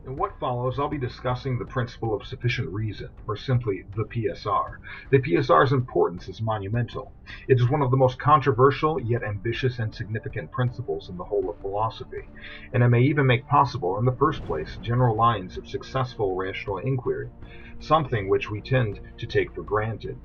In what follows, I'll be discussing the principle of sufficient reason, or simply the PSR. The PSR's importance is monumental. It is one of the most controversial, yet ambitious and significant principles in the whole of philosophy, and it may even make possible, in the first place, general lines of successful rational inquiry, something which we tend to take for granted.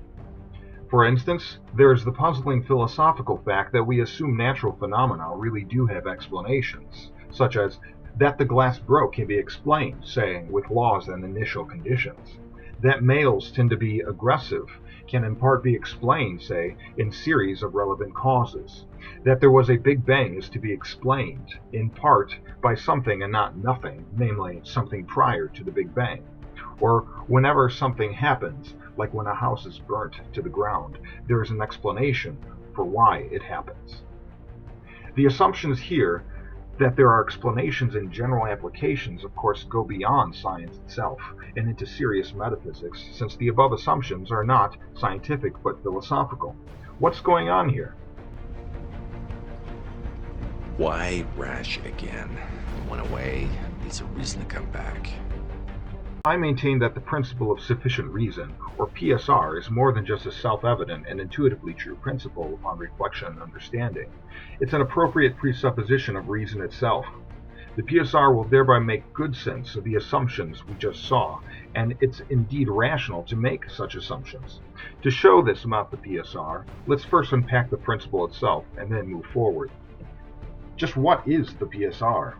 For instance, there is the puzzling philosophical fact that we assume natural phenomena really do have explanations, such as that the glass broke can be explained, say, with laws and initial conditions. That males tend to be aggressive can in part be explained, say, in series of relevant causes. That there was a Big Bang is to be explained, in part, by something and not nothing, namely, something prior to the Big Bang. Or whenever something happens, like when a house is burnt to the ground, there is an explanation for why it happens. The assumptions here that there are explanations in general applications, of course, go beyond science itself and into serious metaphysics, since the above assumptions are not scientific but philosophical. What's going on here? Why rash again? It went away, needs a reason to come back. I maintain that the principle of sufficient reason, or PSR, is more than just a self-evident and intuitively true principle upon reflection and understanding. It's an appropriate presupposition of reason itself. The PSR will thereby make good sense of the assumptions we just saw, and it's indeed rational to make such assumptions. To show this about the PSR, let's first unpack the principle itself and then move forward. Just what is the PSR?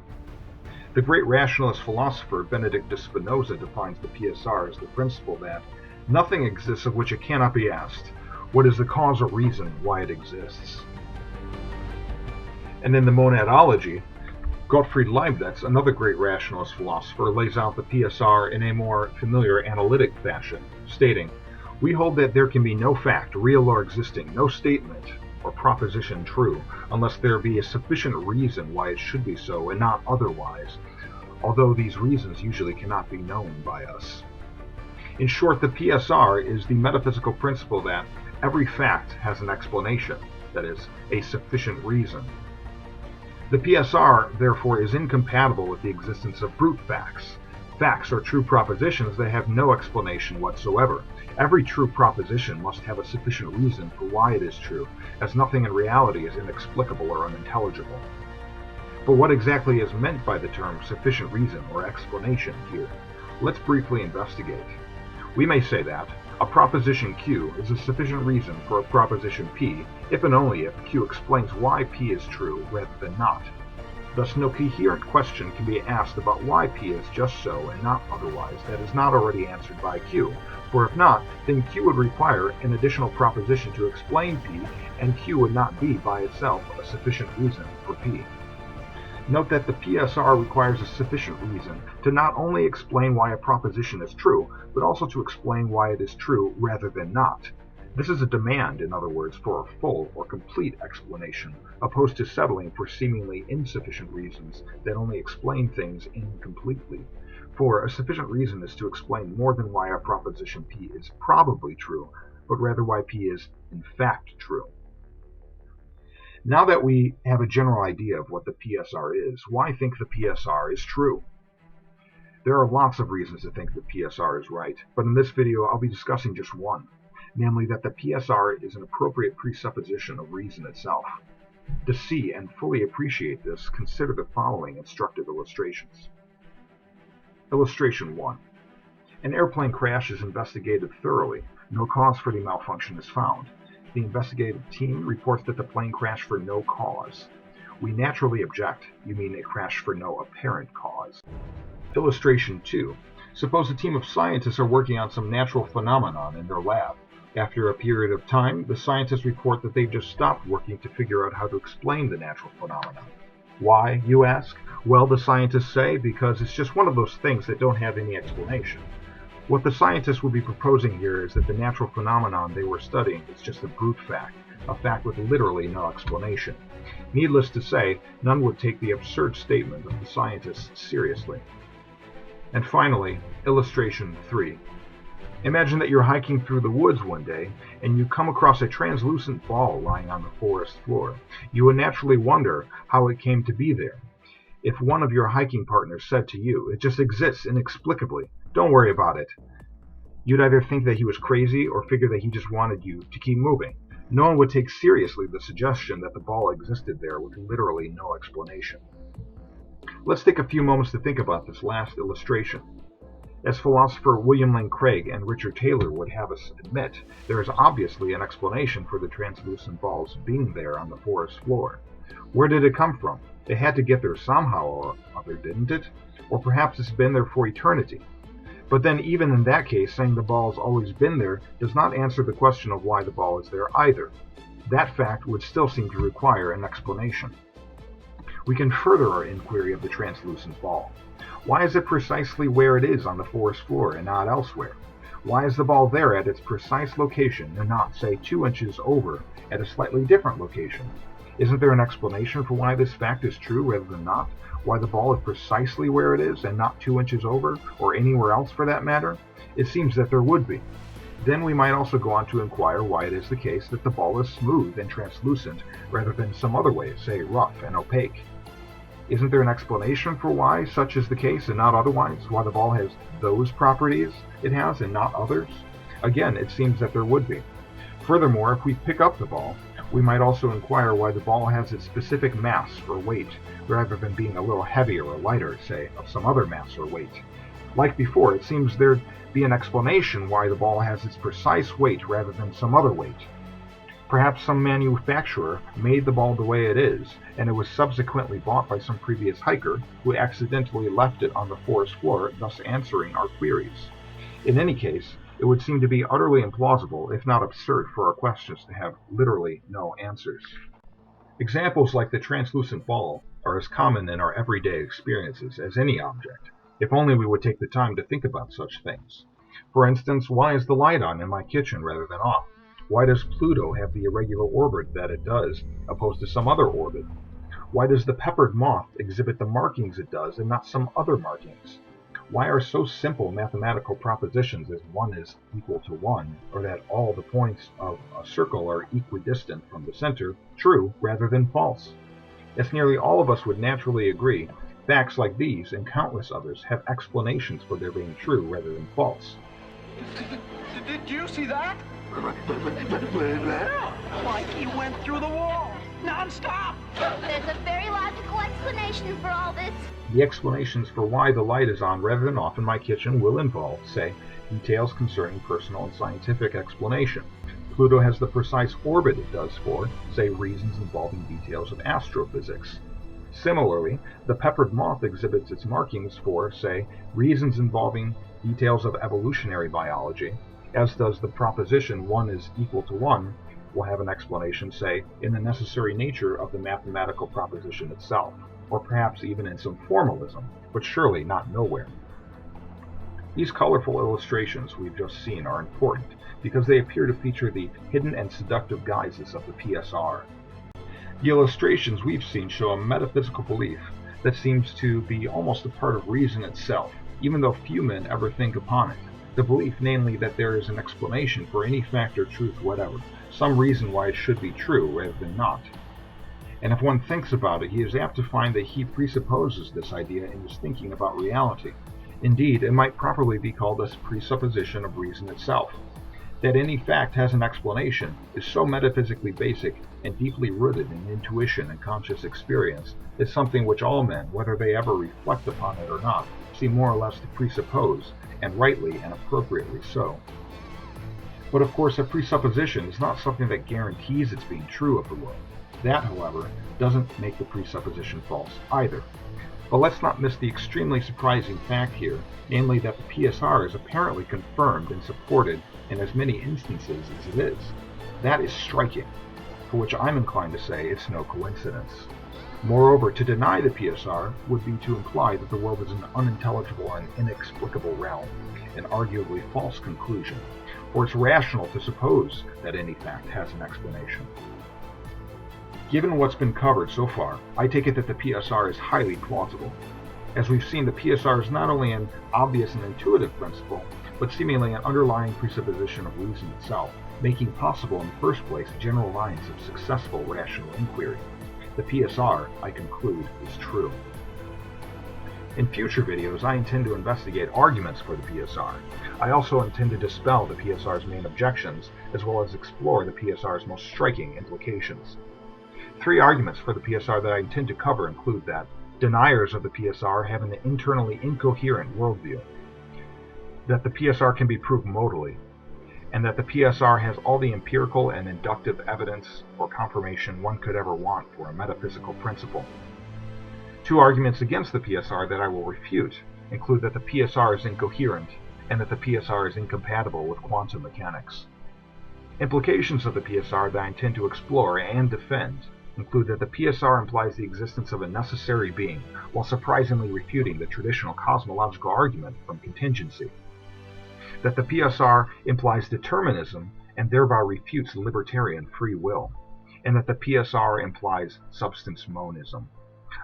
The great rationalist philosopher Benedict of Spinoza defines the PSR as the principle that nothing exists of which it cannot be asked, what is the cause or reason why it exists? And in the monadology, Gottfried Leibniz, another great rationalist philosopher, lays out the PSR in a more familiar analytic fashion, stating, "We hold that there can be no fact, real or existing, no statement or proposition true, unless there be a sufficient reason why it should be so and not otherwise, although these reasons usually cannot be known by us." In short, the PSR is the metaphysical principle that every fact has an explanation, that is, a sufficient reason. The PSR, therefore, is incompatible with the existence of brute facts. Facts are true propositions that have no explanation whatsoever. Every true proposition must have a sufficient reason for why it is true, as nothing in reality is inexplicable or unintelligible. But what exactly is meant by the term sufficient reason or explanation here? Let's briefly investigate. We may say that a proposition Q is a sufficient reason for a proposition P if and only if Q explains why P is true rather than not. Thus, no coherent question can be asked about why P is just so and not otherwise that is not already answered by Q, for if not, then Q would require an additional proposition to explain P, and Q would not be by itself a sufficient reason for P. Note that the PSR requires a sufficient reason to not only explain why a proposition is true, but also to explain why it is true rather than not. This is a demand, in other words, for a full or complete explanation, opposed to settling for seemingly insufficient reasons that only explain things incompletely. For a sufficient reason is to explain more than why a proposition P is probably true, but rather why P is in fact true. Now that we have a general idea of what the PSR is, why think the PSR is true? There are lots of reasons to think the PSR is right, but in this video I'll be discussing just one, namely that the PSR is an appropriate presupposition of reason itself. To see and fully appreciate this, consider the following instructive illustrations. Illustration 1. An airplane crash is investigated thoroughly. No cause for the malfunction is found. The investigative team reports that the plane crashed for no cause. We naturally object. You mean it crashed for no apparent cause. Illustration 2. Suppose a team of scientists are working on some natural phenomenon in their lab. After a period of time, the scientists report that they've just stopped working to figure out how to explain the natural phenomenon. Why, you ask? Well, the scientists say, because it's just one of those things that don't have any explanation. What the scientists would be proposing here is that the natural phenomenon they were studying is just a brute fact, a fact with literally no explanation. Needless to say, none would take the absurd statement of the scientists seriously. And finally, illustration 3. Imagine that you're hiking through the woods one day, and you come across a translucent ball lying on the forest floor. You would naturally wonder how it came to be there. If one of your hiking partners said to you, "It just exists inexplicably, don't worry about it," you'd either think that he was crazy or figure that he just wanted you to keep moving. No one would take seriously the suggestion that the ball existed there with literally no explanation. Let's take a few moments to think about this last illustration. As philosopher William Lane Craig and Richard Taylor would have us admit, there is obviously an explanation for the translucent balls being there on the forest floor. Where did it come from? It had to get there somehow or other, didn't it? Or perhaps it's been there for eternity. But then even in that case, saying the ball's always been there does not answer the question of why the ball is there either. That fact would still seem to require an explanation. We can further our inquiry of the translucent ball. Why is it precisely where it is on the forest floor and not elsewhere? Why is the ball there at its precise location and not, say, 2 inches over at a slightly different location? Isn't there an explanation for why this fact is true rather than not? Why the ball is precisely where it is and not 2 inches over, or anywhere else for that matter? It seems that there would be. Then we might also go on to inquire why it is the case that the ball is smooth and translucent rather than some other way, say rough and opaque. Isn't there an explanation for why such is the case and not otherwise? Why the ball has those properties it has and not others? Again, it seems that there would be. Furthermore, if we pick up the ball, we might also inquire why the ball has its specific mass or weight, rather than being a little heavier or lighter, say, of some other mass or weight. Like before, it seems there'd be an explanation why the ball has its precise weight rather than some other weight. Perhaps some manufacturer made the ball the way it is, and it was subsequently bought by some previous hiker who accidentally left it on the forest floor, thus answering our queries. In any case, it would seem to be utterly implausible, if not absurd, for our questions to have literally no answers. Examples like the translucent ball are as common in our everyday experiences as any object, if only we would take the time to think about such things. For instance, why is the light on in my kitchen rather than off? Why does Pluto have the irregular orbit that it does, opposed to some other orbit? Why does the peppered moth exhibit the markings it does and not some other markings? Why are so simple mathematical propositions as 1 is equal to 1, or that all the points of a circle are equidistant from the center, true rather than false? As nearly all of us would naturally agree, facts like these and countless others have explanations for their being true rather than false. Did you see that? Like he went through the wall, non-stop. There's a very logical explanation for all this. The explanations for why the light is on rather than off in my kitchen will involve, say, details concerning personal and scientific explanation. Pluto has the precise orbit it does for, say, reasons involving details of astrophysics. Similarly, the peppered moth exhibits its markings for, say, reasons involving details of evolutionary biology, as does the proposition 1 is equal to 1 will have an explanation, say, in the necessary nature of the mathematical proposition itself, or perhaps even in some formalism, but surely not nowhere. These colorful illustrations we've just seen are important because they appear to feature the hidden and seductive guises of the PSR. The illustrations we've seen show a metaphysical belief that seems to be almost a part of reason itself, even though few men ever think upon it. The belief, namely, that there is an explanation for any fact or truth whatever, some reason why it should be true rather than not. And if one thinks about it, he is apt to find that he presupposes this idea in his thinking about reality. Indeed, it might properly be called a presupposition of reason itself. That any fact has an explanation is so metaphysically basic and deeply rooted in intuition and conscious experience that something which all men, whether they ever reflect upon it or not, seem more or less to presuppose, and rightly and appropriately so. But of course, a presupposition is not something that guarantees its being true of the world. That, however, doesn't make the presupposition false either. But let's not miss the extremely surprising fact here, namely that the PSR is apparently confirmed and supported in as many instances as it is. That is striking, for which I'm inclined to say it's no coincidence. Moreover, to deny the PSR would be to imply that the world is an unintelligible and inexplicable realm, an arguably false conclusion, for it's rational to suppose that any fact has an explanation. Given what's been covered so far, I take it that the PSR is highly plausible. As we've seen, the PSR is not only an obvious and intuitive principle, but seemingly an underlying presupposition of reason itself, making possible in the first place general lines of successful rational inquiry. The PSR, I conclude, is true. In future videos, I intend to investigate arguments for the PSR. I also intend to dispel the PSR's main objections, as well as explore the PSR's most striking implications. 3 arguments for the PSR that I intend to cover include that deniers of the PSR have an internally incoherent worldview, that the PSR can be proved modally, and that the PSR has all the empirical and inductive evidence or confirmation one could ever want for a metaphysical principle. 2 arguments against the PSR that I will refute include that the PSR is incoherent and that the PSR is incompatible with quantum mechanics. Implications of the PSR that I intend to explore and defend include that the PSR implies the existence of a necessary being, while surprisingly refuting the traditional cosmological argument from contingency. That the PSR implies determinism and thereby refutes libertarian free will, and that the PSR implies substance monism.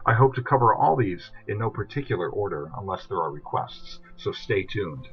I hope to cover all these in no particular order unless there are requests, so stay tuned.